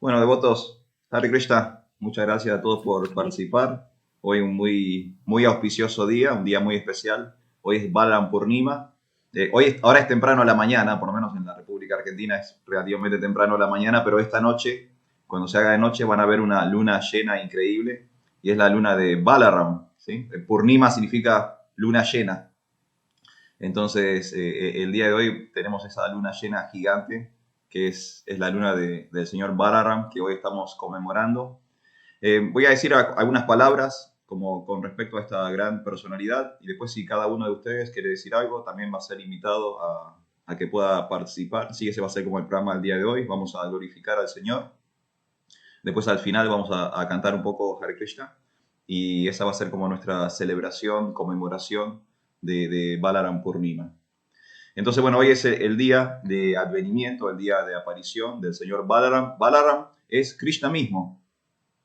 Bueno, devotos, Hare Krishna, muchas gracias a todos por participar. Hoy un muy auspicioso día, un día muy especial. Hoy es Balaram Purnima. Ahora es temprano a la mañana, por lo menos en la República Argentina es relativamente temprano a la mañana, pero esta noche, cuando se haga de noche, van a ver una luna llena increíble y es la luna de Balaram, ¿sí? Purnima significa luna llena. Entonces, el día de hoy tenemos esa luna llena gigante, que es la luna del señor Balaram, que hoy estamos conmemorando. Voy a decir algunas palabras como con respecto a esta gran personalidad, y después si cada uno de ustedes quiere decir algo, también va a ser invitado a que pueda participar. Sí, ese va a ser como el programa del día de hoy. Vamos a glorificar al Señor. Después al final vamos a cantar un poco Hare Krishna, y esa va a ser como nuestra celebración, conmemoración de Balaram Purnima. Entonces, bueno, hoy es el día de advenimiento, el día de aparición del señor Balaram. Balaram es Krishna mismo,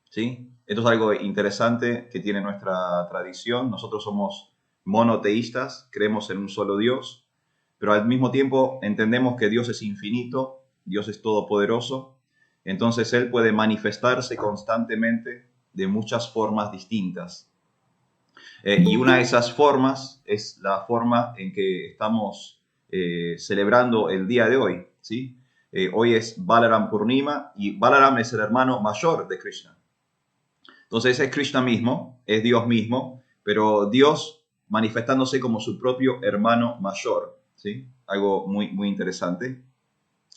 ¿sí? Esto es algo interesante que tiene nuestra tradición. Nosotros somos monoteístas, creemos en un solo Dios, pero al mismo tiempo entendemos que Dios es infinito, Dios es todopoderoso, entonces Él puede manifestarse constantemente de muchas formas distintas. Y una de esas formas es la forma en que estamos celebrando el día de hoy, ¿sí? Hoy es Balaram Purnima y Balaram es el hermano mayor de Krishna. Entonces es Krishna mismo, es Dios mismo, pero Dios manifestándose como su propio hermano mayor, ¿sí? Algo muy interesante.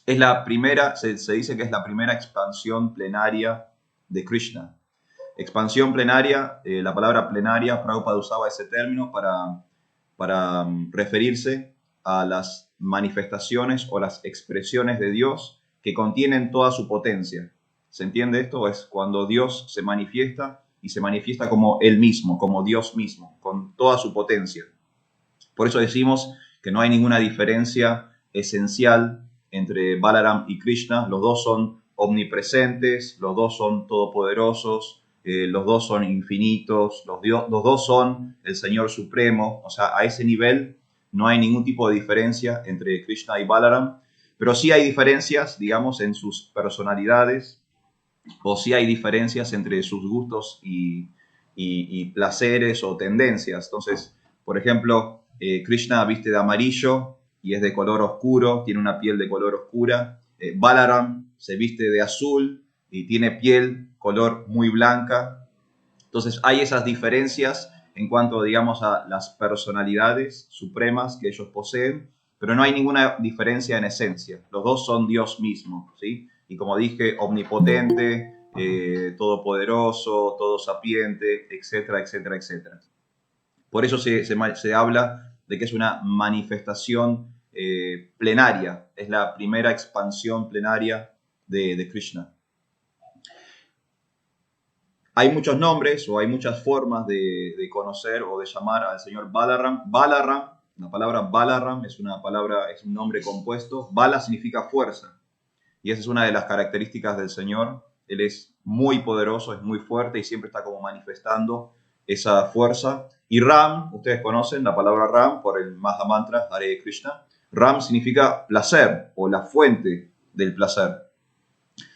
Es la primera, se dice que es la primera expansión plenaria de Krishna. Expansión plenaria, la palabra plenaria, Prabhupada usaba ese término para referirse a las manifestaciones o las expresiones de Dios que contienen toda su potencia. ¿Se entiende esto? Es cuando Dios se manifiesta y se manifiesta como Él mismo, como Dios mismo, con toda su potencia. Por eso decimos que no hay ninguna diferencia esencial entre Balaram y Krishna. Los dos son omnipresentes, los dos son todopoderosos, los dos son infinitos, los dos son el Señor Supremo. O sea, a ese nivel no hay ningún tipo de diferencia entre Krishna y Balaram, pero sí hay diferencias, digamos, en sus personalidades, o sí hay diferencias entre sus gustos y placeres o tendencias. Entonces, por ejemplo, Krishna viste de amarillo y es de color oscuro, tiene una piel de color oscura. Balaram se viste de azul y tiene piel color muy blanca. Entonces hay esas diferencias en cuanto, digamos, a las personalidades supremas que ellos poseen, pero no hay ninguna diferencia en esencia. Los dos son Dios mismo, ¿sí? Y como dije, omnipotente, todopoderoso, todo sapiente, etcétera, etcétera, etcétera. Por eso se habla de que es una manifestación plenaria, es la primera expansión plenaria de Krishna. Hay muchos nombres o hay muchas formas de conocer o de llamar al señor Balaram. Balaram, la palabra Balaram es es un nombre compuesto. Bala significa fuerza. Y esa es una de las características del Señor. Él es muy poderoso, es muy fuerte y siempre está como manifestando esa fuerza. Y Ram, ustedes conocen la palabra Ram por el Mahamantra Hare Krishna. Ram significa placer o la fuente del placer.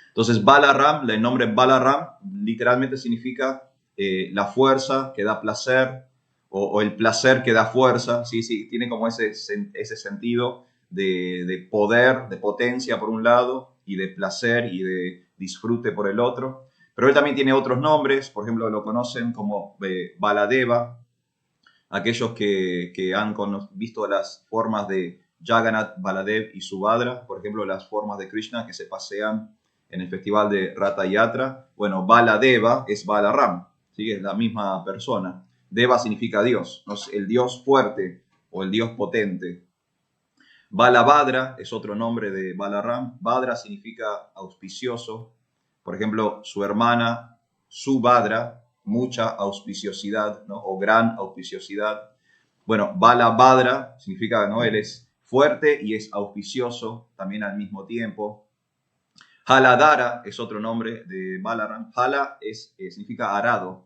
Entonces Balaram, el nombre Balaram literalmente significa la fuerza que da placer o el placer que da fuerza. Sí, sí, tiene como ese sentido de poder, de potencia por un lado y de placer y de disfrute por el otro. Pero él también tiene otros nombres, por ejemplo lo conocen como Baladeva, aquellos que han visto las formas de Jagannath, Baladev y Subhadra, por ejemplo las formas de Krishna que se pasean en el festival de Ratha Yatra. Bueno, Baladeva es Balaram, ¿sí? Es la misma persona. Deva significa Dios, ¿no? El Dios fuerte o el Dios potente. Balabhadra es otro nombre de Balaram. Bhadra significa auspicioso. Por ejemplo, su hermana Subhadra, mucha auspiciosidad, ¿no? O gran auspiciosidad. Bueno, Balabhadra significa, ¿no? Él es fuerte y es auspicioso también al mismo tiempo. Haladhara es otro nombre de Balaram. Hala significa arado.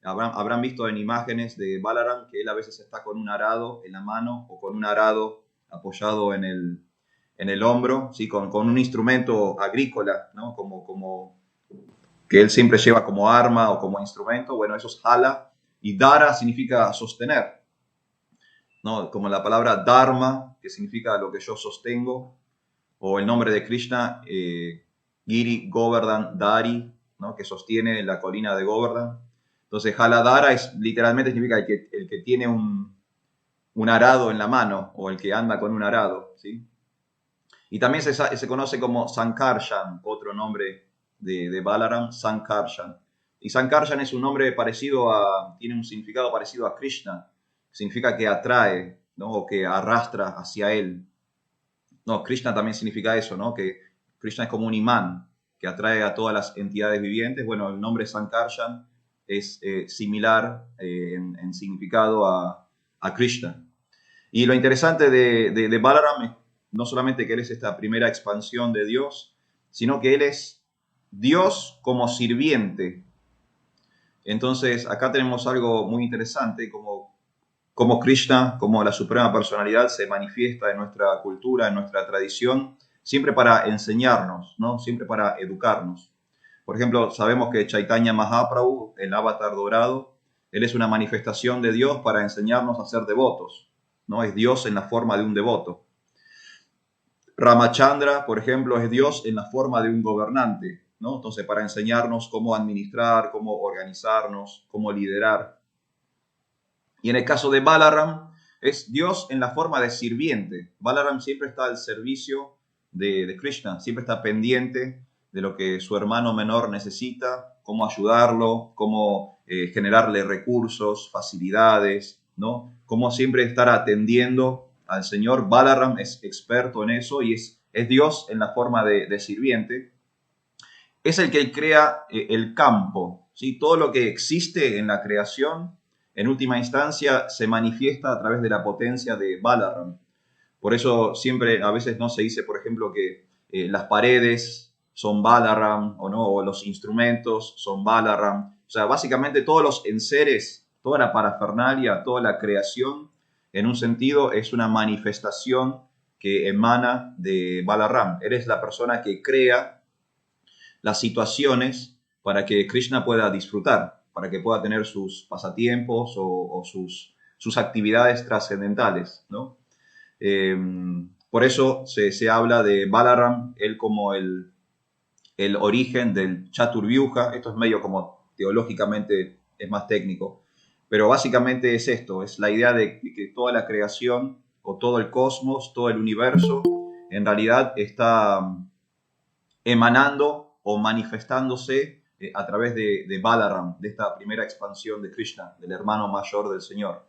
Habrán visto en imágenes de Balaram que él a veces está con un arado en la mano o con un arado apoyado en en el hombro, ¿sí? Con un instrumento agrícola, ¿no? Como que él siempre lleva como arma o como instrumento. Bueno, eso es hala. Y dara significa sostener, ¿no? Como la palabra dharma, que significa lo que yo sostengo, o el nombre de Krishna, Giri Govardhan Dari, ¿no? Que sostiene la colina de Govardhan. Entonces, Haladara literalmente significa el que tiene un arado en la mano, o el que anda con un arado, ¿sí? Y también se conoce como Sankarshan, otro nombre de Balaram, Sankarshan. Y Sankarshan es un nombre tiene un significado parecido a Krishna, significa que atrae, ¿no? O que arrastra hacia él. No, Krishna también significa eso, ¿no? Que Krishna es como un imán que atrae a todas las entidades vivientes. Bueno, el nombre Sankarshan es similar en significado a Krishna. Y lo interesante de Balaram es no solamente que él es esta primera expansión de Dios, sino que él es Dios como sirviente. Entonces, acá tenemos algo muy interesante, como Krishna, como la suprema personalidad, se manifiesta en nuestra cultura, en nuestra tradición, siempre para enseñarnos, ¿no? Siempre para educarnos. Por ejemplo, sabemos que Chaitanya Mahaprabhu, el avatar dorado, él es una manifestación de Dios para enseñarnos a ser devotos, ¿no? Es Dios en la forma de un devoto. Ramachandra, por ejemplo, es Dios en la forma de un gobernante, ¿no? Entonces, para enseñarnos cómo administrar, cómo organizarnos, cómo liderar. Y en el caso de Balaram, es Dios en la forma de sirviente. Balaram siempre está al servicio de Krishna, siempre está pendiente de lo que su hermano menor necesita, cómo ayudarlo, cómo generarle recursos, facilidades, ¿no? Cómo siempre estar atendiendo al Señor. Balaram es experto en eso y es Dios en la forma de sirviente. Es el que crea el campo, ¿sí? Todo lo que existe en la creación, en última instancia, se manifiesta a través de la potencia de Balaram. Por eso siempre, a veces no se dice, por ejemplo, que las paredes son Balaram o no, o los instrumentos son Balaram. O sea, básicamente todos los enseres, toda la parafernalia, toda la creación, en un sentido, es una manifestación que emana de Balaram. Eres la persona que crea las situaciones para que Krishna pueda disfrutar, para que pueda tener sus pasatiempos o sus actividades trascendentales, ¿no? Por eso se habla de Balaram, él como el origen del Chaturvyuha. Esto es medio como teológicamente, es más técnico, pero básicamente es esto, es la idea de que toda la creación o todo el cosmos, todo el universo, en realidad está emanando o manifestándose a través de Balaram, de esta primera expansión de Krishna, del hermano mayor del Señor.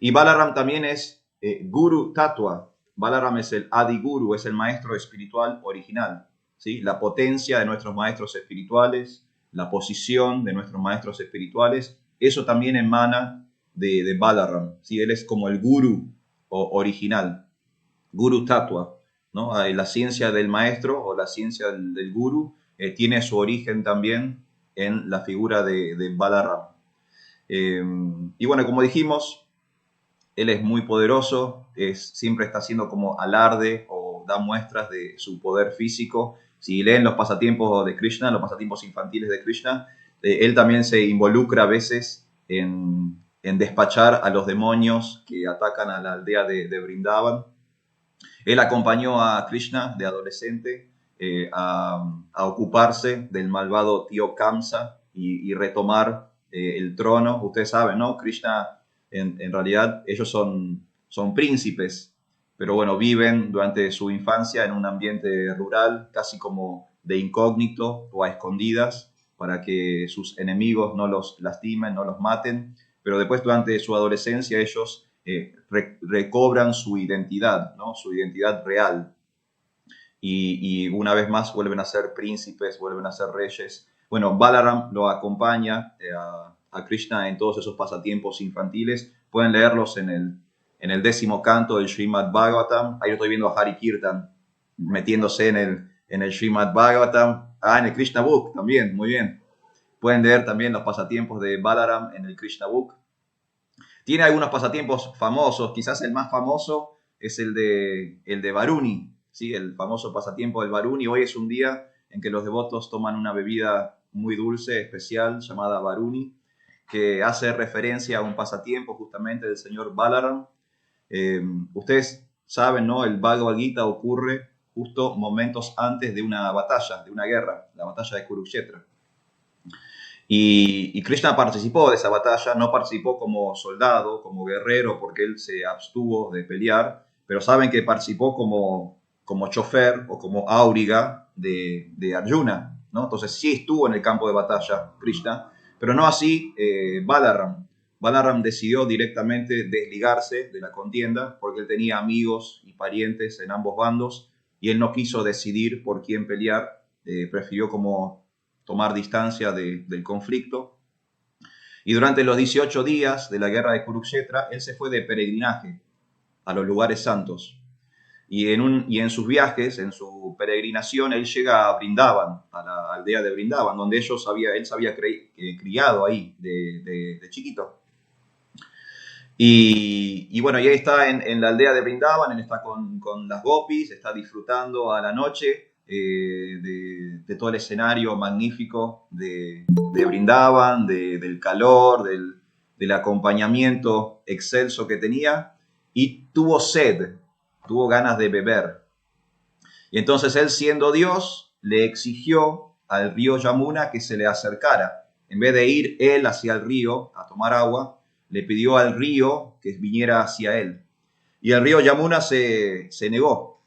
Y Balaram también es Guru Tattva. Balaram es el Adi Guru, es el maestro espiritual original, ¿sí? La potencia de nuestros maestros espirituales, la posición de nuestros maestros espirituales, eso también emana de Balaram, ¿sí? Él es como el Guru original, Guru Tattva, ¿no? La ciencia del maestro o la ciencia del guru tiene su origen también en la figura de Balaram. Y bueno, como dijimos, él es muy poderoso, siempre está haciendo como alarde o da muestras de su poder físico. Si leen los pasatiempos de Krishna, los pasatiempos infantiles de Krishna, él también se involucra a veces en despachar a los demonios que atacan a la aldea de Vrindavan. Él acompañó a Krishna de adolescente a ocuparse del malvado tío Kamsa y retomar el trono. Ustedes saben, ¿no? Krishna, en realidad, ellos son príncipes, pero bueno, viven durante su infancia en un ambiente rural, casi como de incógnito o a escondidas, para que sus enemigos no los lastimen, no los maten. Pero después, durante su adolescencia, ellos recobran su identidad, ¿no? Su identidad real. Y una vez más vuelven a ser príncipes, vuelven a ser reyes. Bueno, Balaram lo acompaña a Krishna en todos esos pasatiempos infantiles. Pueden leerlos en el 10º canto del Srimad Bhagavatam. Ahí estoy viendo a Hari Kirtan metiéndose en el Srimad Bhagavatam. En el Krishna Book también, muy bien. Pueden leer también los pasatiempos de Balaram en el Krishna Book. Tiene algunos pasatiempos famosos, quizás el más famoso es el de Varuni, ¿sí? El famoso pasatiempo del Varuni. Hoy es un día en que los devotos toman una bebida muy dulce, especial, llamada Varuni, que hace referencia a un pasatiempo justamente del señor Balaram. Ustedes saben, ¿no? El Bhagavad Gita ocurre justo momentos antes de una batalla, de una guerra, la batalla de Kurukshetra. Y Krishna participó de esa batalla, no participó como soldado, como guerrero, porque él se abstuvo de pelear, pero saben que participó como chofer o como auriga de Arjuna, ¿no? Entonces sí estuvo en el campo de batalla Krishna, pero no así Balaram. Balaram decidió directamente desligarse de la contienda porque él tenía amigos y parientes en ambos bandos y él no quiso decidir por quién pelear, prefirió como tomar distancia del conflicto. Y durante los 18 días de la guerra de Kurukshetra, él se fue de peregrinaje a los lugares santos. Y en sus viajes, en su peregrinación, él llega a Brindavan, a la aldea de Brindavan, donde él se había criado ahí de chiquito. Y bueno, y ahí está en la aldea de Brindavan, él está con las gopis, está disfrutando a la noche de todo el escenario magnífico de Brindavan, del calor, del acompañamiento excelso que tenía, y tuvo sed, tuvo ganas de beber. Y entonces él, siendo Dios, le exigió al río Yamuna que se le acercara. En vez de ir él hacia el río a tomar agua, le pidió al río que viniera hacia él. Y el río Yamuna se negó.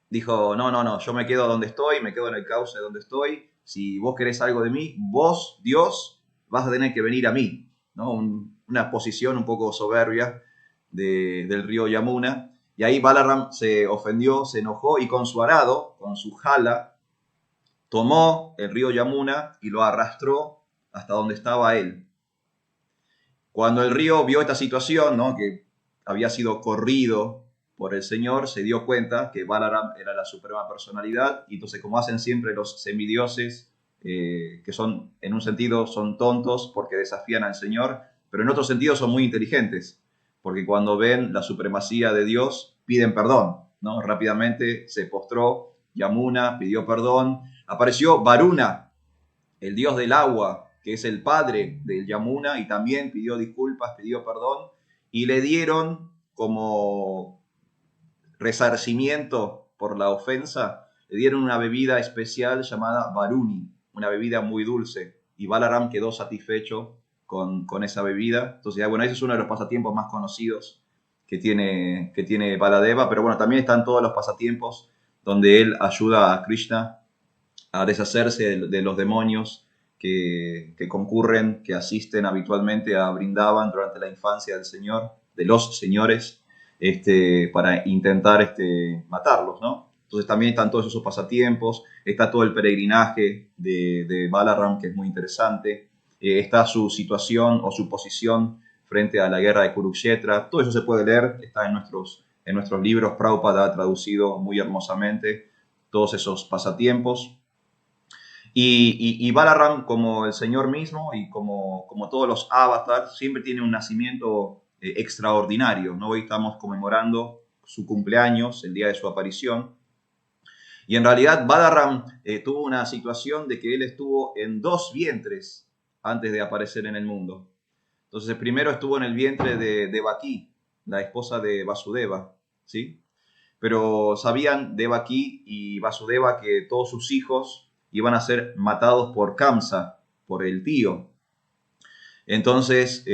Dijo, no, yo me quedo donde estoy, me quedo en el cauce donde estoy. Si vos querés algo de mí, vos, Dios, vas a tener que venir a mí, ¿no? Una posición un poco soberbia del río Yamuna. Y ahí Balaram se ofendió, se enojó y con su arado, con su jala, tomó el río Yamuna y lo arrastró hasta donde estaba él. Cuando el río vio esta situación, ¿no? Que había sido corrido por el Señor, se dio cuenta que Balaram era la suprema personalidad y entonces, como hacen siempre los semidioses, que son, en un sentido, son tontos porque desafían al Señor, pero en otro sentido son muy inteligentes, porque cuando ven la supremacía de Dios, piden perdón, ¿no? Rápidamente se postró Yamuna, pidió perdón, apareció Varuna, el dios del agua, que es el padre del Yamuna, y también pidió disculpas, pidió perdón, y le dieron como resarcimiento por la ofensa, le dieron una bebida especial llamada Varuni, una bebida muy dulce, y Balaram quedó satisfecho con esa bebida. Entonces, bueno, ese es uno de los pasatiempos más conocidos que tiene Baladeva, pero bueno, también están todos los pasatiempos donde él ayuda a Krishna a deshacerse de los demonios que concurren, que asisten habitualmente a Brindavan durante la infancia del Señor, de los señores, para intentar matarlos, ¿no? Entonces también están todos esos pasatiempos, está todo el peregrinaje de Balaram, que es muy interesante, está su situación o su posición frente a la guerra de Kurukshetra, todo eso se puede leer, está en nuestros libros. Prabhupada ha traducido muy hermosamente todos esos pasatiempos. Y Balaram, como el Señor mismo y como todos los avatars, siempre tiene un nacimiento extraordinario, ¿no? Hoy estamos conmemorando su cumpleaños, el día de su aparición. Y en realidad Balaram tuvo una situación de que él estuvo en 2 vientres antes de aparecer en el mundo. Entonces, el primero estuvo en el vientre de Devaki, la esposa de Vasudeva, ¿sí? Pero sabían Devaki y Vasudeva que todos sus hijos iban a ser matados por Kamsa, por el tío. Entonces,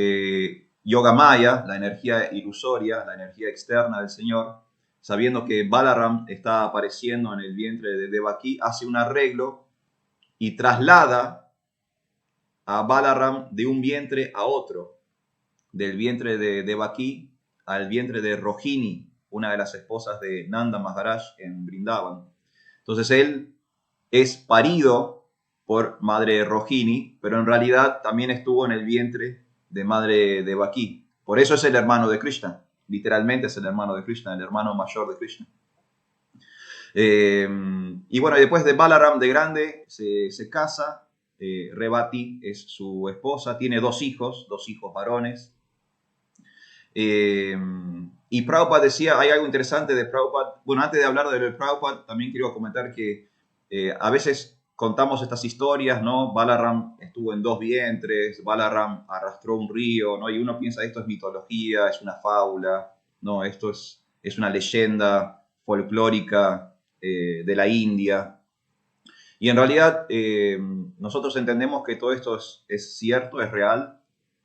Yogamaya, la energía ilusoria, la energía externa del Señor, sabiendo que Balaram está apareciendo en el vientre de Devaki, hace un arreglo y traslada a Balaram de un vientre a otro, del vientre de Devaki al vientre de Rohini, una de las esposas de Nanda Maharaj en Brindavan. Entonces él es parido por madre Rohini, pero en realidad también estuvo en el vientre de madre Devaki. Por eso es el hermano de Krishna. Literalmente es el hermano de Krishna, el hermano mayor de Krishna. Y bueno, después de Balaram de grande se casa. Revati es su esposa, tiene 2 hijos varones. Y Prabhupada decía, hay algo interesante de Prabhupada. Bueno, antes de hablar de lo de Prabhupada, también quiero comentar que a veces contamos estas historias, ¿no? Balaram estuvo en 2 vientres, Balaram arrastró un río, ¿no? Y uno piensa, esto es mitología, es una fábula, ¿no? Esto es una leyenda folclórica de la India. Y en realidad nosotros entendemos que todo esto es cierto, es real,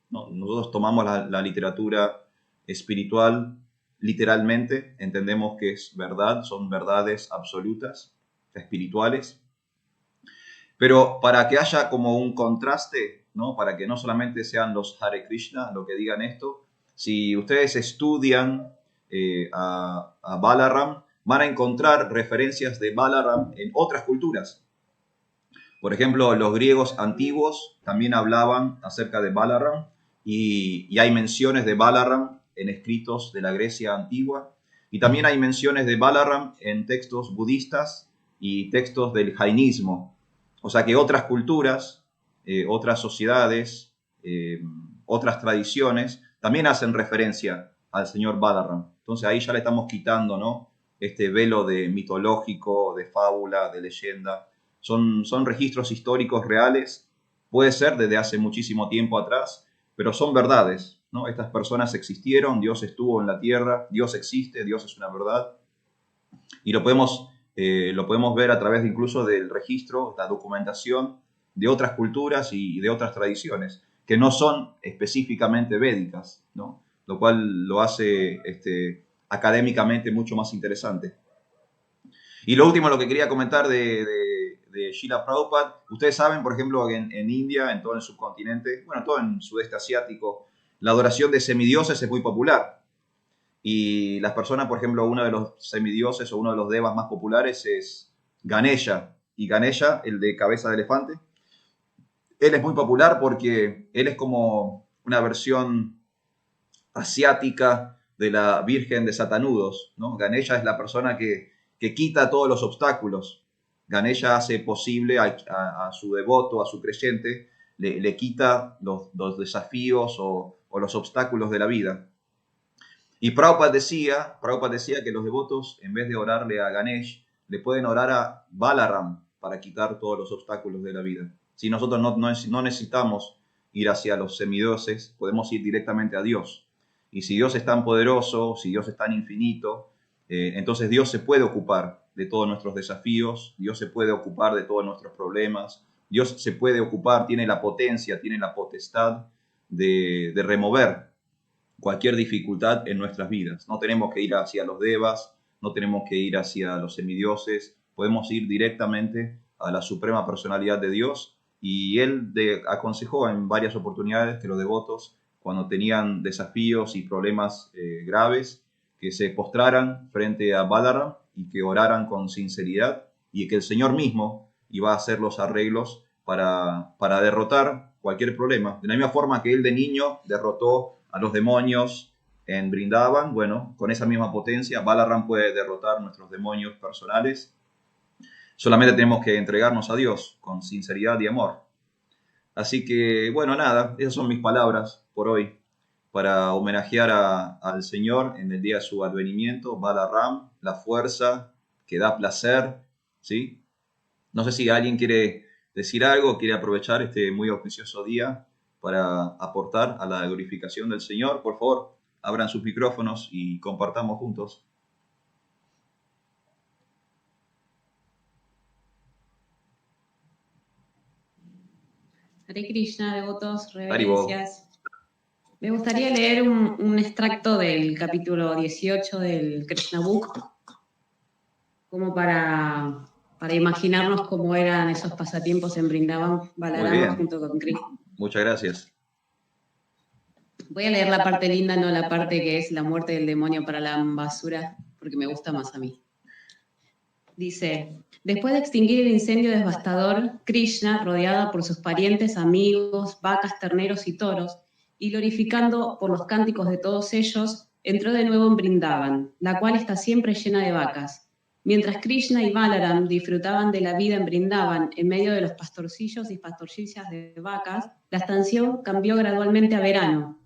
¿no? Nosotros tomamos la literatura espiritual literalmente, entendemos que es verdad, son verdades absolutas, espirituales, pero para que haya como un contraste, ¿no? Para que no solamente sean los Hare Krishna lo que digan esto, si ustedes estudian a Balaram, van a encontrar referencias de Balaram en otras culturas. Por ejemplo, los griegos antiguos también hablaban acerca de Balaram y hay menciones de Balaram en escritos de la Grecia antigua y también hay menciones de Balaram en textos budistas y textos del jainismo. O sea que otras culturas, otras sociedades, otras tradiciones también hacen referencia al señor Balaram. Entonces ahí ya le estamos quitando, ¿no? Este velo de mitológico, de fábula, de leyenda. Son registros históricos reales, puede ser desde hace muchísimo tiempo atrás, pero son verdades, ¿no? Estas personas existieron, Dios estuvo en la tierra, Dios existe, Dios es una verdad, y lo podemos ver a través de incluso del registro, la documentación de otras culturas y de otras tradiciones, que no son específicamente védicas, ¿no? Lo cual lo hace académicamente mucho más interesante. Y lo último, lo que quería comentar de Srila Prabhupada, ustedes saben, por ejemplo, en India, en todo el subcontinente, bueno, todo en sudeste asiático, la adoración de semidioses es muy popular. Y las personas, por ejemplo, uno de los semidioses o uno de los devas más populares es Ganesha. Y Ganesha, el de cabeza de elefante, él es muy popular porque él es como una versión asiática de la Virgen de Satanudos, ¿no? Ganesha es la persona que quita todos los obstáculos. Ganesha hace posible a su devoto, a su creyente, le quita los desafíos o los obstáculos de la vida. Y Prabhupada decía que los devotos, en vez de orarle a Ganesh, le pueden orar a Balaram para quitar todos los obstáculos de la vida. Si nosotros no necesitamos ir hacia los semidioses, podemos ir directamente a Dios. Y si Dios es tan poderoso, si Dios es tan infinito, entonces Dios se puede ocupar de todos nuestros desafíos, Dios se puede ocupar de todos nuestros problemas, Dios se puede ocupar, tiene la potencia, tiene la potestad de remover cualquier dificultad en nuestras vidas. No tenemos que ir hacia los devas, no tenemos que ir hacia los semidioses, podemos ir directamente a la suprema personalidad de Dios. Y él aconsejó en varias oportunidades que los devotos, cuando tenían desafíos y problemas graves, que se postraran frente a Balaram y que oraran con sinceridad y que el Señor mismo iba a hacer los arreglos para derrotar cualquier problema. De la misma forma que él de niño derrotó a los demonios en Brindavan, bueno, con esa misma potencia, Balaram puede derrotar nuestros demonios personales. Solamente tenemos que entregarnos a Dios con sinceridad y amor. Así que, bueno, nada, esas son mis palabras por hoy para homenajear al Señor en el día de su advenimiento, Balaram, la fuerza que da placer, ¿sí? No sé si alguien quiere decir algo, quiere aprovechar este muy auspicioso día para aportar a la glorificación del Señor. Por favor, abran sus micrófonos y compartamos juntos. Hare Krishna, devotos, Haribo. reverencias. Me gustaría leer un extracto del capítulo 18 del Krishna Book, como para imaginarnos cómo eran esos pasatiempos en Brindavan Balarama junto con Krishna. Muchas gracias. Voy a leer la parte linda, no la parte que es la muerte del demonio para la basura, porque me gusta más a mí. Dice, después de extinguir el incendio devastador, Krishna, rodeada por sus parientes, amigos, vacas, terneros y toros, y glorificando por los cánticos de todos ellos, entró de nuevo en Brindavan, la cual está siempre llena de vacas. Mientras Krishna y Balaram disfrutaban de la vida en Brindavan en medio de los pastorcillos y pastorcillas de vacas, la estación cambió gradualmente a verano.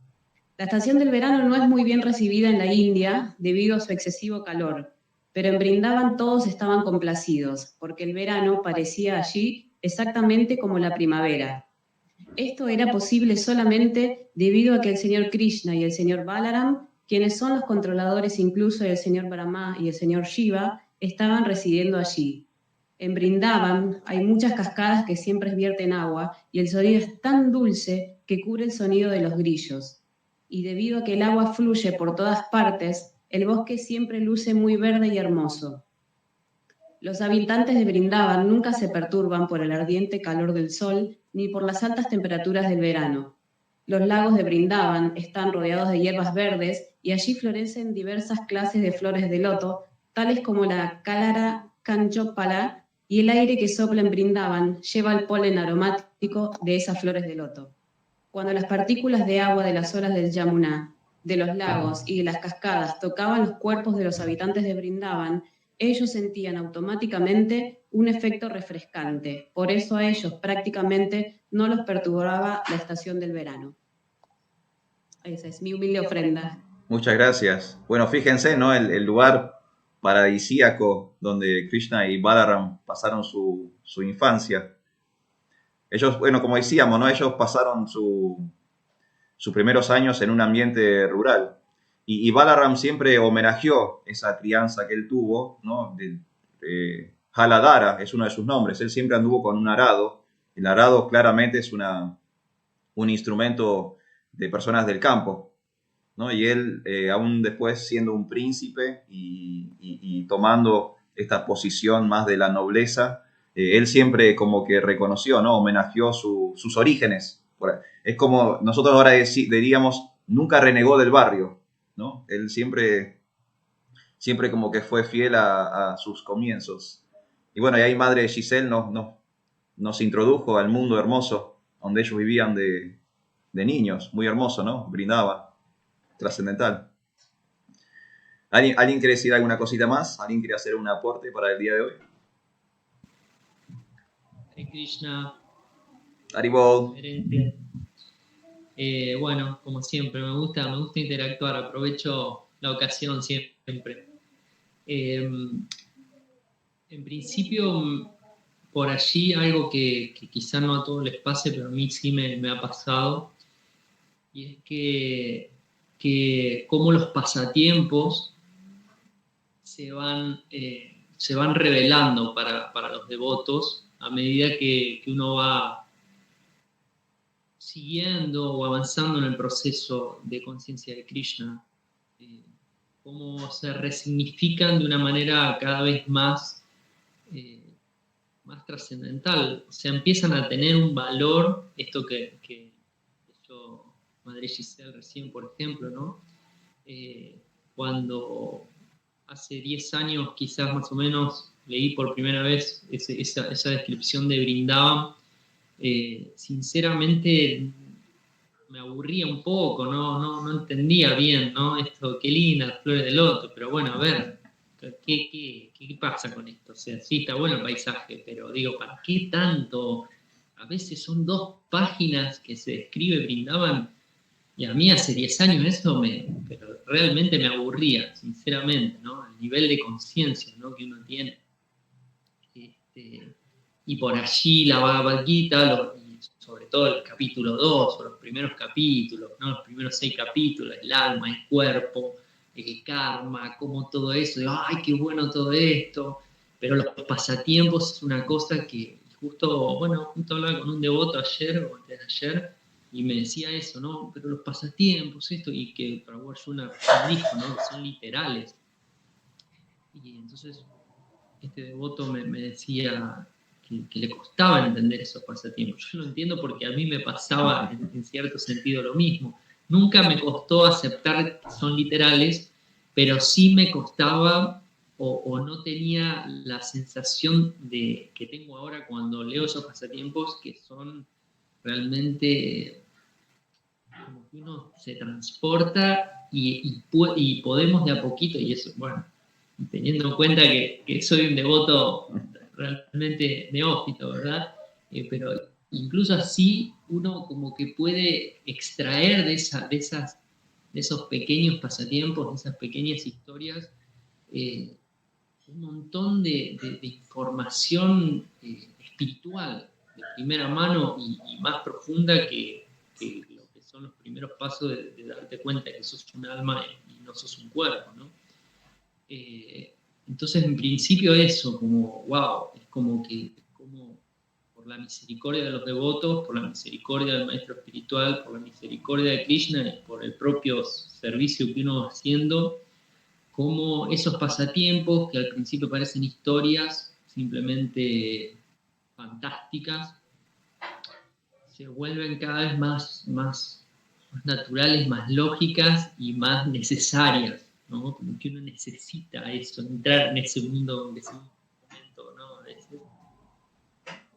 La estación del verano no es muy bien recibida en la India debido a su excesivo calor, pero en Brindaban todos estaban complacidos, porque el verano parecía allí exactamente como la primavera. Esto era posible solamente debido a que el señor Krishna y el señor Balaram, quienes son los controladores incluso del señor Brahma y el señor Shiva, estaban residiendo allí. En Brindaban hay muchas cascadas que siempre vierten agua y el sonido es tan dulce que cubre el sonido de los grillos. Y debido a que el agua fluye por todas partes, el bosque siempre luce muy verde y hermoso. Los habitantes de Brindaban nunca se perturban por el ardiente calor del sol ni por las altas temperaturas del verano. Los lagos de Brindaban están rodeados de hierbas verdes y allí florecen diversas clases de flores de loto, tales como la Kalara Kanchopala, y el aire que sopla en Brindaban lleva el polen aromático de esas flores de loto. Cuando las partículas de agua de las olas del Yamuna, de los lagos y de las cascadas tocaban los cuerpos de los habitantes de Brindaban, ellos sentían automáticamente un efecto refrescante. Por eso a ellos prácticamente no los perturbaba la estación del verano. Esa es mi humilde ofrenda. Muchas gracias. Bueno, fíjense, ¿no? El lugar paradisíaco donde Krishna y Balaram pasaron su infancia. Ellos, bueno, como decíamos, ¿no? Ellos pasaron sus primeros años en un ambiente rural. Y Balaram siempre homenajeó esa crianza que él tuvo, ¿no? Haladara es uno de sus nombres. Él siempre anduvo con un arado. El arado claramente es un instrumento de personas del campo, ¿no? Y él, aún después siendo un príncipe y tomando esta posición más de la nobleza, él siempre como que reconoció, ¿no? Homenajeó sus orígenes. Es como nosotros ahora diríamos, nunca renegó del barrio, ¿no? Él siempre como que fue fiel a sus comienzos. Y bueno, y ahí Madre Giselle nos introdujo al mundo hermoso donde ellos vivían de niños, muy hermoso, ¿no? Brindaba, trascendental. ¿Alguien quiere decir alguna cosita más? ¿Alguien quiere hacer un aporte para el día de hoy? Hare Krishna. Haribol. Bueno, como siempre, me gusta interactuar, aprovecho la ocasión siempre. En principio, por allí algo que quizá no a todos les pase, pero a mí sí me ha pasado, y es que como los pasatiempos se van revelando para los devotos a medida que uno va siguiendo o avanzando en el proceso de conciencia de Krishna, cómo se resignifican de una manera cada vez más trascendental. O sea, empiezan a tener un valor, esto que yo, Madre Giselle recién, por ejemplo, ¿no? Cuando hace 10 años, quizás más o menos, leí por primera vez esa descripción de Brindavan, sinceramente me aburría un poco, no entendía bien, ¿no? Esto, qué lindas flores de loto, pero bueno, a ver, ¿qué pasa con esto? O sea, sí, está bueno el paisaje, pero digo, ¿para qué tanto? A veces son 2 páginas que se describe Brindavan, y a mí hace 10 años eso pero realmente me aburría, sinceramente, ¿no? El nivel de conciencia, ¿no? que uno tiene. Y por allí la Bhagavad Gita, sobre todo el capítulo 2, o los primeros capítulos, ¿no? Los primeros 6 capítulos, el alma, el cuerpo, el karma, como todo eso, digo, ¡ay, qué bueno todo esto! Pero los pasatiempos es una cosa que justo hablaba con un devoto ayer o antes de ayer, y me decía eso, ¿no? Pero los pasatiempos, esto, y que Prabhu Arjuna dijo, ¿no? Que son literales. Y entonces este devoto me decía que le costaba entender esos pasatiempos. Yo lo entiendo porque a mí me pasaba en cierto sentido lo mismo. Nunca me costó aceptar que son literales, pero sí me costaba o no tenía la sensación que tengo ahora cuando leo esos pasatiempos, que son realmente como que uno se transporta y podemos de a poquito, y eso, bueno, teniendo en cuenta que soy un devoto realmente neófito, ¿verdad? Pero incluso así uno como que puede extraer de esas esos pequeños pasatiempos, de esas pequeñas historias, un montón de información espiritual de primera mano y más profunda que lo que son los primeros pasos de darte cuenta que sos un alma y no sos un cuerpo, ¿no? Entonces, en principio eso, como, wow, es como que como por la misericordia de los devotos, por la misericordia del maestro espiritual, por la misericordia de Krishna y por el propio servicio que uno va haciendo, como esos pasatiempos que al principio parecen historias simplemente fantásticas, se vuelven cada vez más naturales, más lógicas y más necesarias, ¿no? Como que uno necesita eso, entrar en ese mundo, en ese momento, ¿no?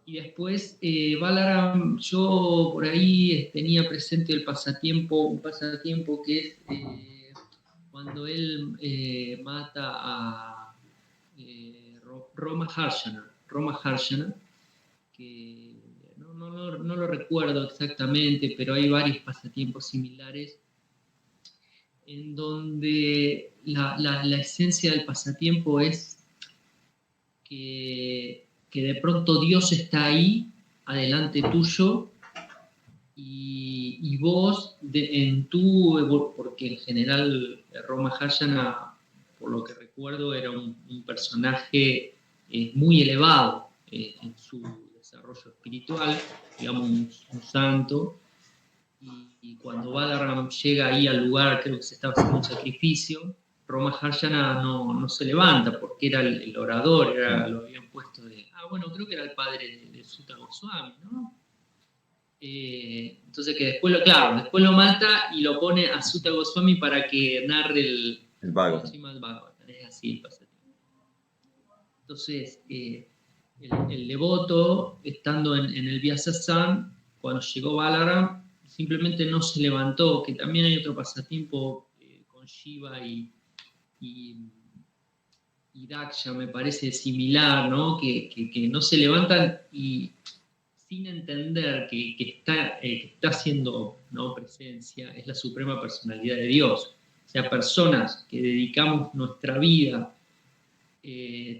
Y después, Balaram, yo por ahí tenía presente un pasatiempo que es cuando él mata a Roma Harshana, que no lo recuerdo exactamente, pero hay varios pasatiempos similares en donde la esencia del pasatiempo es que de pronto Dios está ahí, adelante tuyo, y vos, porque en general Roma Harshana, por lo que recuerdo, era un personaje muy elevado en su desarrollo espiritual, digamos un santo, y cuando Balaram llega ahí al lugar, creo que se estaba haciendo un sacrificio, Roma Harshana no se levanta porque era el orador, lo habían puesto creo que era el padre de Sutta Goswami, ¿no? Entonces que después lo mata y lo pone a Sutta Goswami para que narre el Bhagavatam. Es así el pasatiempo. Entonces, el devoto, estando en el Vyasa-san, cuando llegó Balaram, simplemente no se levantó, que también hay otro pasatiempo con Shiva y Daksha, me parece similar, ¿no? Que no se levantan y sin entender que está haciendo, ¿no?, presencia, es la suprema personalidad de Dios. O sea, personas que dedicamos nuestra vida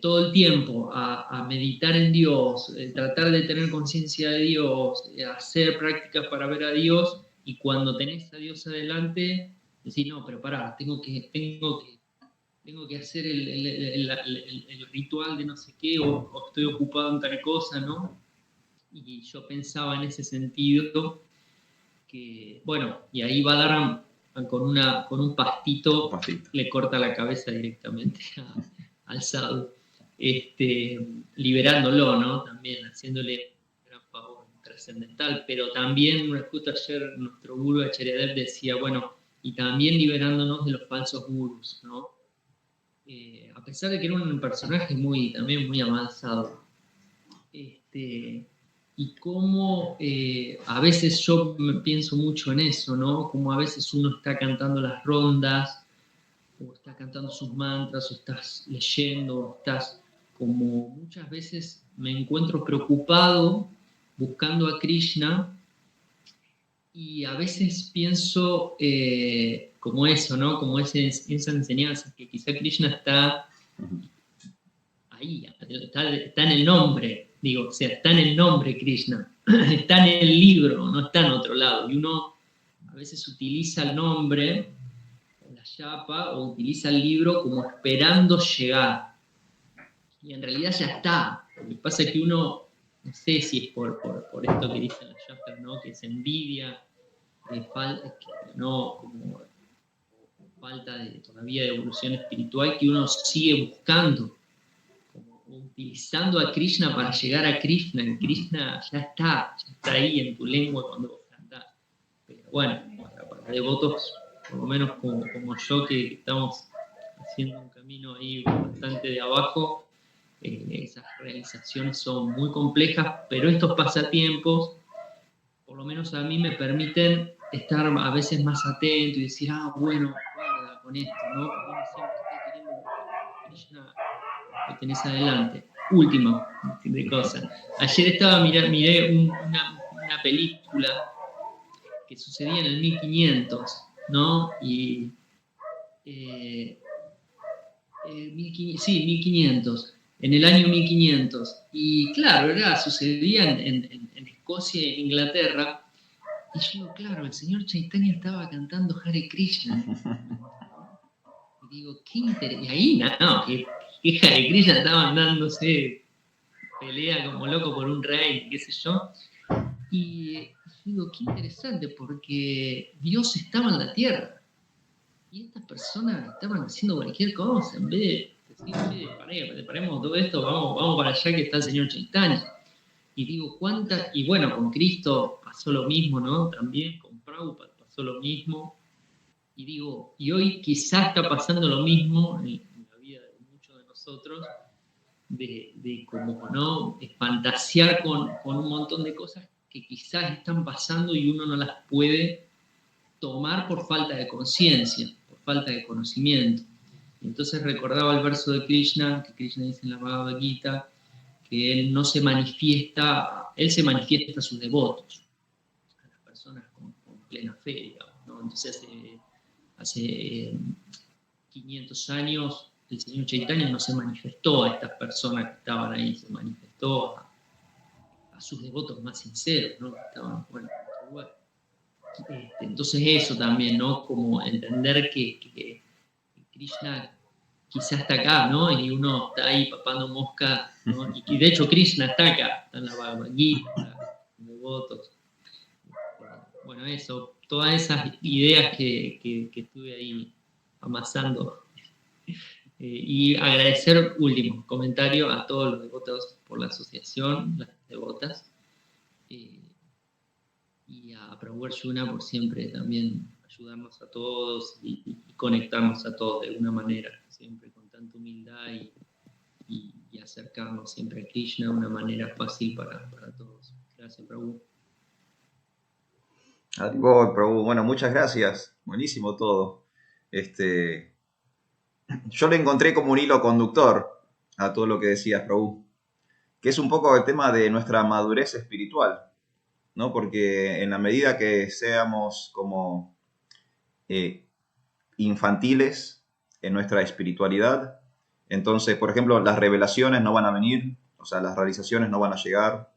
todo el tiempo a meditar en Dios, tratar de tener conciencia de Dios, hacer prácticas para ver a Dios, y cuando tenés a Dios adelante, decís, no, pero pará, tengo que hacer el ritual de no sé qué, o estoy ocupado en tal cosa, ¿no? Y yo pensaba en ese sentido que, bueno, y ahí Balaram con un pastito le corta la cabeza directamente al sadhu, liberándolo, ¿no? También haciéndole un gran favor trascendental, pero también, justo ayer nuestro gurú Acharya decía, bueno, y también liberándonos de los falsos gurús, ¿no? A pesar de que era un personaje también muy avanzado. Y cómo a veces yo pienso mucho en eso, ¿no? Como a veces uno está cantando las rondas, o está cantando sus mantras, o estás leyendo, o estás como muchas veces me encuentro preocupado buscando a Krishna, y a veces pienso como eso, ¿no? Como esa enseñanza, que quizá Krishna está ahí, está en el nombre, digo, o sea, está en el nombre Krishna, está en el libro, no está en otro lado. Y uno a veces utiliza el nombre, la yapa, o utiliza el libro como esperando llegar. Y en realidad ya está. Lo que pasa es que uno, no sé si es por esto que dicen las yapas, ¿no? Que es envidia, como falta todavía de evolución espiritual, que uno sigue buscando, utilizando a Krishna para llegar a Krishna. Y Krishna ya está ahí en tu lengua cuando vos cantás. Pero bueno, para devotos, por lo menos como yo, que estamos haciendo un camino ahí bastante de abajo, esas realizaciones son muy complejas, pero estos pasatiempos, por lo menos a mí, me permiten estar a veces más atento y decir, bueno, guarda con esto, ¿no? Uno siempre está queriendo Krishna, lo tenés adelante. Última de cosa. Ayer miré una película que sucedía en el 1500, ¿no? Sí, 1500, en el año 1500. Y claro, sucedía en Escocia y en Inglaterra. Y yo digo, claro, el señor Chaitanya estaba cantando Hare Krishna. Y digo, qué interesante. Y ahí, no, que Hare Krishna estaban dándose pelea como loco por un rey, qué sé yo. Y yo digo, qué interesante, porque Dios estaba en la tierra. Y estas personas estaban haciendo cualquier cosa, en vez de decir, che, paremos todo esto, vamos para allá que está el señor Chaitanya. Y digo, y bueno, con Cristo pasó lo mismo, ¿no? También con Prabhupada pasó lo mismo. Y digo, y hoy quizás está pasando lo mismo en la vida de muchos de nosotros, de como, ¿no? De fantasear con un montón de cosas que quizás están pasando y uno no las puede tomar por falta de conciencia, por falta de conocimiento. Entonces recordaba el verso de Krishna, que Krishna dice en la Bhagavad Gita, que él no se manifiesta, él se manifiesta a sus devotos, a las personas con plena fe, digamos, ¿no? Entonces hace 500 años el señor Chaitanya no se manifestó a estas personas que estaban ahí, se manifestó a sus devotos más sinceros, ¿no? Que estaban, bueno, en otro lugar. Entonces eso también, ¿no? Como entender que Krishna quizás está acá, ¿no? Y uno está ahí papando mosca, ¿no? Y de hecho Krishna está acá, está en la Bhagavad Gita, en devotos. Bueno, eso, todas esas ideas que estuve ahí amasando. Y agradecer, último comentario, a todos los devotos por la asociación, las devotas. Y a Prabhu Arjuna por siempre también ayudarnos a todos y conectarnos a todos de alguna manera, siempre con tanta humildad y acercarnos siempre a Krishna de una manera fácil para todos. Gracias, Prabhu. Prabhu, bueno, muchas gracias. Buenísimo todo. Yo le encontré como un hilo conductor a todo lo que decías, Prabhu, que es un poco el tema de nuestra madurez espiritual, ¿no? Porque en la medida que seamos como infantiles en nuestra espiritualidad, entonces, por ejemplo, las revelaciones no van a venir, o sea, las realizaciones no van a llegar,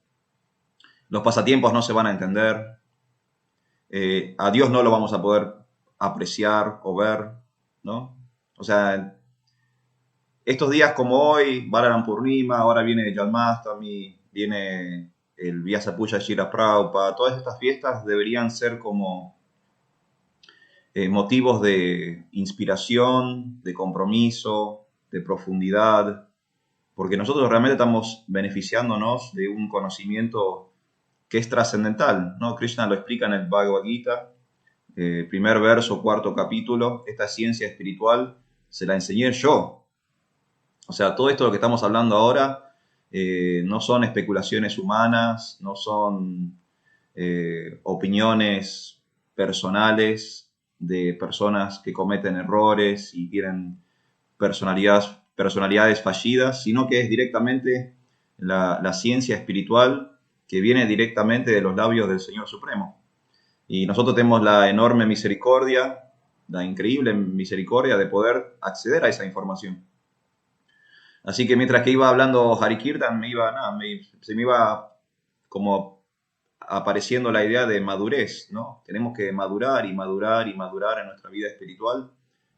los pasatiempos no se van a entender, a Dios no lo vamos a poder apreciar o ver, ¿no? O sea, estos días como hoy, Balaram Purnima, ahora viene Janmashtami, viene el Vyasa Puja Shira Prabhupada, todas estas fiestas deberían ser como motivos de inspiración, de compromiso, de profundidad, porque nosotros realmente estamos beneficiándonos de un conocimiento que es trascendental, ¿no? Krishna lo explica en el Bhagavad Gita, primer verso, cuarto capítulo, esta ciencia espiritual se la enseñé yo. O sea, todo esto de lo que estamos hablando ahora no son especulaciones humanas, no son opiniones personales de personas que cometen errores y tienen personalidades fallidas, sino que es directamente la ciencia espiritual que viene directamente de los labios del Señor Supremo. Y nosotros tenemos la enorme misericordia, la increíble misericordia de poder acceder a esa información. Así que mientras que iba hablando Hari Kirtan, se me iba como apareciendo la idea de madurez, ¿no? Tenemos que madurar y madurar y madurar en nuestra vida espiritual.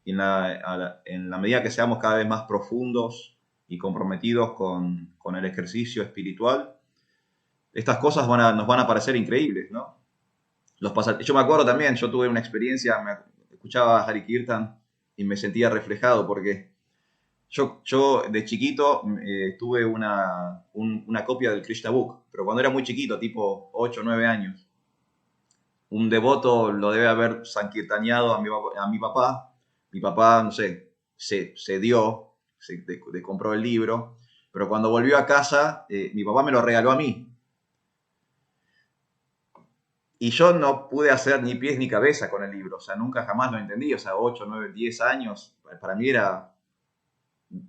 Y en la medida que seamos cada vez más profundos y comprometidos con el ejercicio espiritual, estas cosas nos van a parecer increíbles, ¿no? Yo me acuerdo también, yo tuve una experiencia, escuchaba a Hari Kirtan y me sentía reflejado porque yo de chiquito tuve una copia del Krishna Book, pero cuando era muy chiquito, tipo 8 o 9 años. Un devoto lo debe haber sankirtaneado a mi papá. Mi papá, no sé, se compró el libro, pero cuando volvió a casa, mi papá me lo regaló a mí. Y yo no pude hacer ni pies ni cabeza con el libro, o sea, nunca jamás lo entendí, o sea, 8, 9, 10 años, para mí era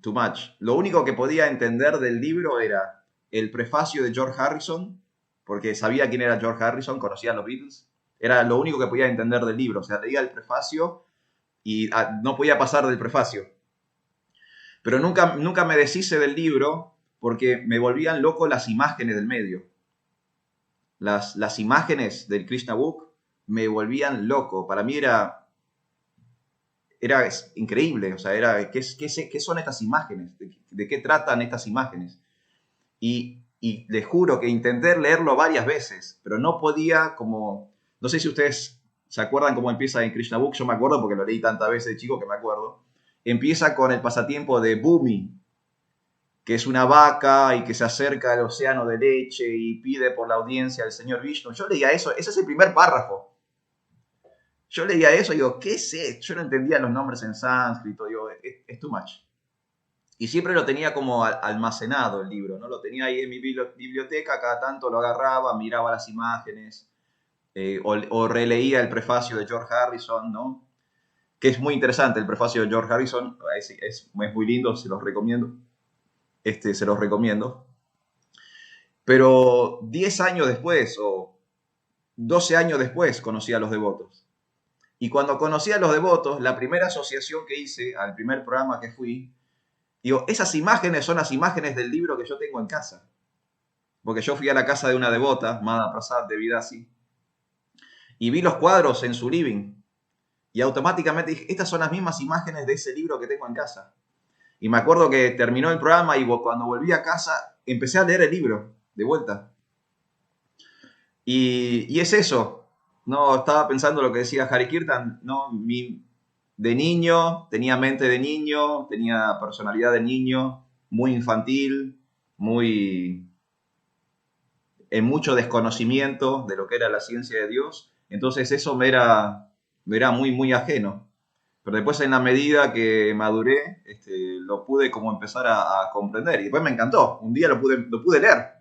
too much. Lo único que podía entender del libro era el prefacio de George Harrison, porque sabía quién era George Harrison, conocía a los Beatles, Era lo único que podía entender del libro. O sea, leía el prefacio y no podía pasar del prefacio. Pero nunca me deshice del libro porque me volvían loco las imágenes del medio. Las imágenes del Krishna Book me volvían loco. Para mí era increíble. O sea, ¿qué son estas imágenes? ¿De qué tratan estas imágenes? Y les juro que intenté leerlo varias veces, pero no podía como... No sé si ustedes se acuerdan cómo empieza en Krishna Book. Yo me acuerdo porque lo leí tantas veces de chico que me acuerdo. Empieza con el pasatiempo de Bhumi, que es una vaca y que se acerca al océano de leche y pide por la audiencia del señor Vishnu. Yo leía eso, ese es el primer párrafo. Yo leía eso y digo, ¿qué es esto? Yo no entendía los nombres en sánscrito, digo, es too much. Y siempre lo tenía como almacenado el libro, ¿no? Lo tenía ahí en mi biblioteca, cada tanto lo agarraba, miraba las imágenes, o releía el prefacio de George Harrison, ¿no? Que es muy interesante el prefacio de George Harrison, es muy lindo, se los recomiendo. Se los recomiendo. Pero 10 años después o 12 años después conocí a los devotos. Y cuando conocí a los devotos, la primera asociación que hice al primer programa que fui, digo, esas imágenes son las imágenes del libro que yo tengo en casa. Porque yo fui a la casa de una devota, Madha Prasad de Vidasi, y vi los cuadros en su living. Y automáticamente dije, estas son las mismas imágenes de ese libro que tengo en casa. Y me acuerdo que terminó el programa y cuando volví a casa empecé a leer el libro de vuelta. Y es eso. No, estaba pensando lo que decía Hari Kirtan, ¿no? De niño, tenía mente de niño, tenía personalidad de niño, muy infantil, en mucho desconocimiento de lo que era la ciencia de Dios. Entonces eso me era muy, muy ajeno. Pero después, en la medida que maduré, lo pude como empezar a comprender. Y después me encantó. Un día lo pude leer.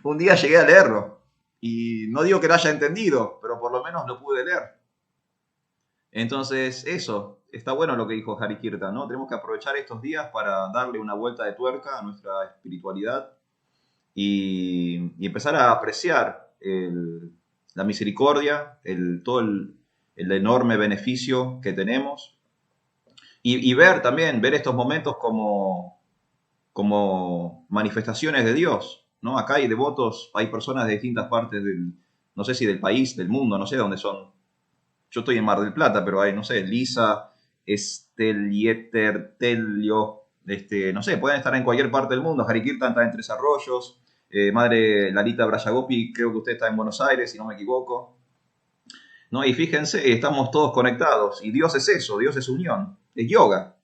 Un día llegué a leerlo. Y no digo que lo haya entendido, pero por lo menos lo pude leer. Entonces, eso. Está bueno lo que dijo Hari Kirtan, ¿no? Tenemos que aprovechar estos días para darle una vuelta de tuerca a nuestra espiritualidad y empezar a apreciar la misericordia, todo el enorme beneficio que tenemos y ver estos momentos como manifestaciones de Dios, ¿no? Acá hay devotos, hay personas de distintas partes no sé si del país, del mundo, no sé dónde son. Yo estoy en Mar del Plata, pero hay, no sé, Lisa, Estelieter, Telio, no sé, pueden estar en cualquier parte del mundo. Hari Kirtan está en Tres Arroyos, Madre Lalita Brayagopi, creo que usted está en Buenos Aires, si no me equivoco. ¿No? Y fíjense, estamos todos conectados. Y Dios es eso, Dios es unión. Es yoga.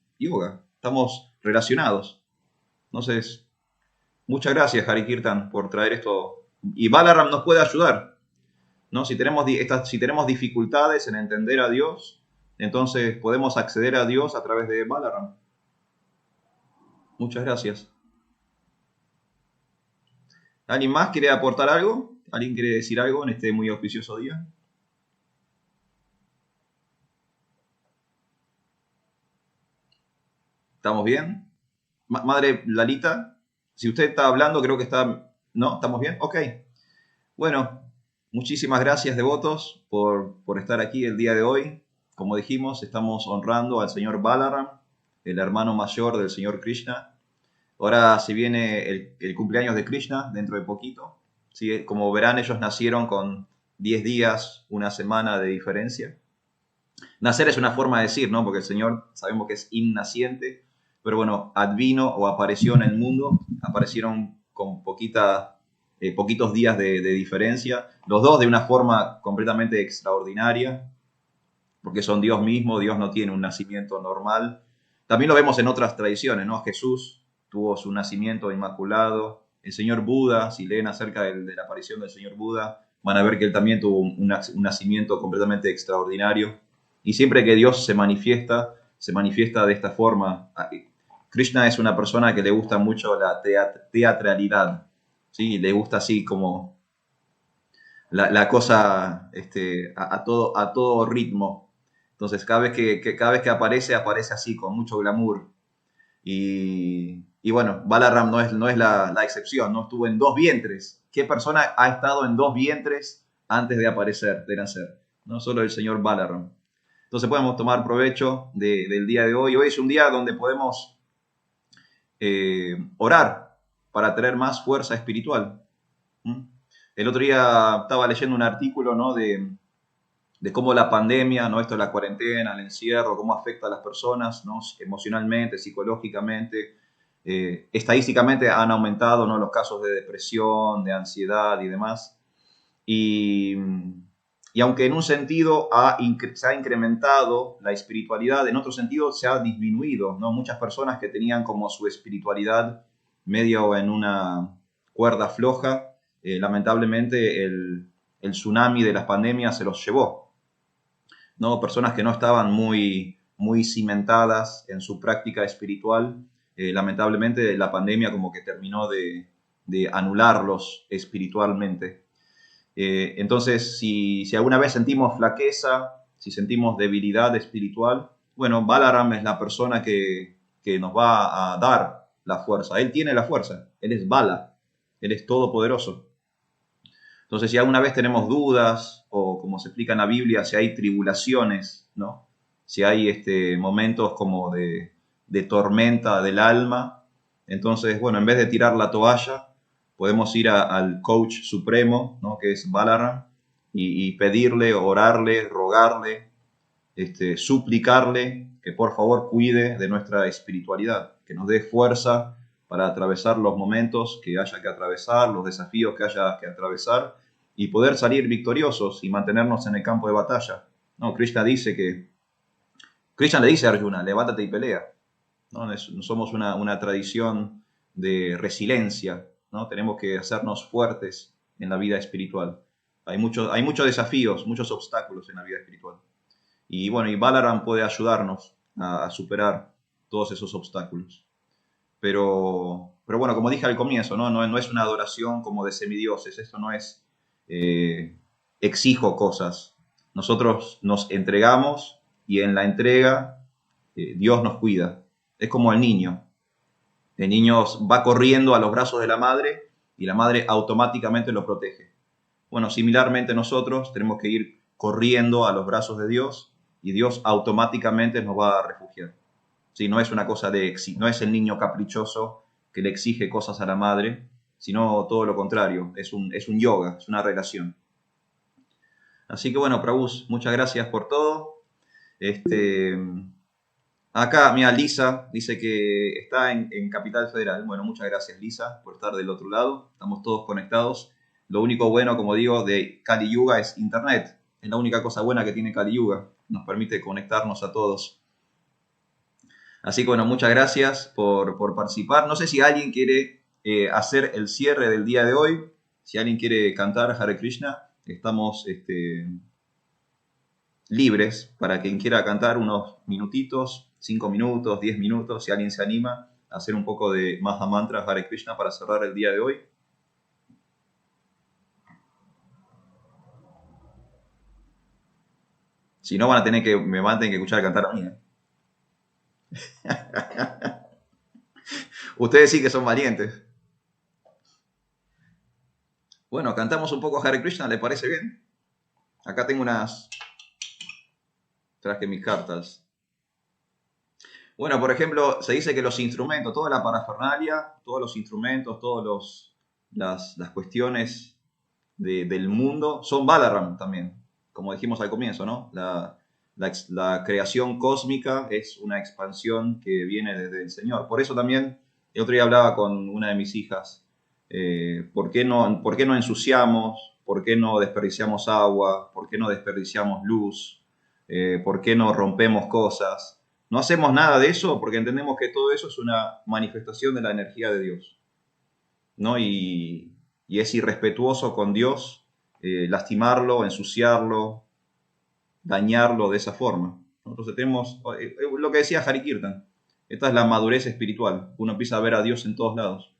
Estamos relacionados. Entonces, muchas gracias, Hari Kirtan, por traer esto. Y Balaram nos puede ayudar, ¿no? Si tenemos dificultades en entender a Dios, entonces podemos acceder a Dios a través de Balaram. Muchas gracias. ¿Alguien más quiere aportar algo? ¿Alguien quiere decir algo en este muy auspicioso día? ¿Estamos bien? Madre Lalita, si usted está hablando, creo que está... ¿No? ¿Estamos bien? Ok. Bueno, muchísimas gracias, devotos, por estar aquí el día de hoy. Como dijimos, estamos honrando al señor Balaram, el hermano mayor del señor Krishna. Ahora se viene el cumpleaños de Krishna dentro de poquito. ¿Sí? Como verán, ellos nacieron con 10 días, una semana de diferencia. Nacer es una forma de decir, ¿no? Porque el Señor sabemos que es innaciente, pero bueno, advino o apareció en el mundo, aparecieron con poquitos días de diferencia, los dos de una forma completamente extraordinaria, porque son Dios mismo, Dios no tiene un nacimiento normal. También lo vemos en otras tradiciones, ¿no? Jesús tuvo su nacimiento inmaculado, el señor Buda, si leen acerca de la aparición del señor Buda, van a ver que él también tuvo un nacimiento completamente extraordinario. Y siempre que Dios se manifiesta de esta forma. Krishna es una persona que le gusta mucho la teatralidad, ¿sí? Le gusta así como la cosa a todo ritmo. Entonces, cada vez que aparece así, con mucho glamour. Y bueno, Balaram no es la excepción, ¿no? Estuvo en 2 vientres. ¿Qué persona ha estado en 2 vientres antes de aparecer, de nacer. No solo el señor Balaram. Entonces podemos tomar provecho del día de hoy. Hoy es un día donde podemos orar para tener más fuerza espiritual. El otro día estaba leyendo un artículo, ¿no?, de cómo la pandemia, ¿no?, esto de la cuarentena, el encierro, cómo afecta a las personas, ¿no?, emocionalmente, psicológicamente. Estadísticamente han aumentado, ¿no?, los casos de depresión, de ansiedad y demás. Y aunque en un sentido se ha incrementado la espiritualidad, en otro sentido se ha disminuido, ¿no? Muchas personas que tenían como su espiritualidad medio en una cuerda floja, lamentablemente el tsunami de las pandemias se los llevó, ¿no? Personas que no estaban muy cimentadas en su práctica espiritual, lamentablemente la pandemia como que terminó de anularlos espiritualmente. Entonces, si alguna vez sentimos flaqueza, si sentimos debilidad espiritual, bueno, Balaram es la persona que nos va a dar la fuerza. Él tiene la fuerza, él es Bala, él es todopoderoso. Entonces, si alguna vez tenemos dudas, o como se explica en la Biblia, si hay tribulaciones, ¿no?, si hay momentos como de tormenta del alma, entonces, bueno, en vez de tirar la toalla, podemos ir al coach supremo, ¿no?, que es Balaram, y pedirle, orarle, rogarle, suplicarle que por favor cuide de nuestra espiritualidad, que nos dé fuerza para atravesar los momentos que haya que atravesar, los desafíos que haya que atravesar, y poder salir victoriosos y mantenernos en el campo de batalla. No, Krishna le dice a Arjuna, levántate y pelea. No somos una tradición de resiliencia, ¿no? Tenemos que hacernos fuertes en la vida espiritual. Hay muchos desafíos, muchos obstáculos en la vida espiritual. Y bueno, y Balaram puede ayudarnos a superar todos esos obstáculos. Pero bueno, como dije al comienzo, no es una adoración como de semidioses. Esto no es exijo cosas. Nosotros nos entregamos y en la entrega Dios nos cuida. Es como el niño. El niño va corriendo a los brazos de la madre y la madre automáticamente lo protege. Bueno, similarmente nosotros tenemos que ir corriendo a los brazos de Dios y Dios automáticamente nos va a refugiar. ¿Sí? No es una cosa no es el niño caprichoso que le exige cosas a la madre, sino todo lo contrario, es un yoga, es una relación. Así que bueno, Prabhus, muchas gracias por todo. Acá, mira, Lisa dice que está en Capital Federal. Bueno, muchas gracias, Lisa, por estar del otro lado. Estamos todos conectados. Lo único bueno, como digo, de Kali Yuga es Internet. Es la única cosa buena que tiene Kali Yuga. Nos permite conectarnos a todos. Así que bueno, muchas gracias por participar. No sé si alguien quiere hacer el cierre del día de hoy. Si alguien quiere cantar Hare Krishna, estamos libres para quien quiera cantar unos minutitos, 5 minutos, 10 minutos, si alguien se anima a hacer un poco de Maha Mantra Hare Krishna para cerrar el día de hoy. Si no, me van a tener que escuchar cantar a mí. Ustedes sí que son valientes. Bueno, cantamos un poco Hare Krishna, ¿le parece bien? Acá tengo traje mis cartas. Bueno, por ejemplo, se dice que los instrumentos, toda la parafernalia, todos los instrumentos, todas las cuestiones del mundo son Balaram también, como dijimos al comienzo, ¿no? La creación cósmica es una expansión que viene desde el Señor. Por eso también, el otro día hablaba con una de mis hijas, ¿por qué no ensuciamos? ¿Por qué no desperdiciamos agua? ¿Por qué no desperdiciamos luz? ¿Por qué no rompemos cosas? No hacemos nada de eso porque entendemos que todo eso es una manifestación de la energía de Dios, ¿no? Y es irrespetuoso con Dios lastimarlo, ensuciarlo, dañarlo de esa forma. Entonces tenemos lo que decía Hari Kirtan. Esta es la madurez espiritual. Uno empieza a ver a Dios en todos lados.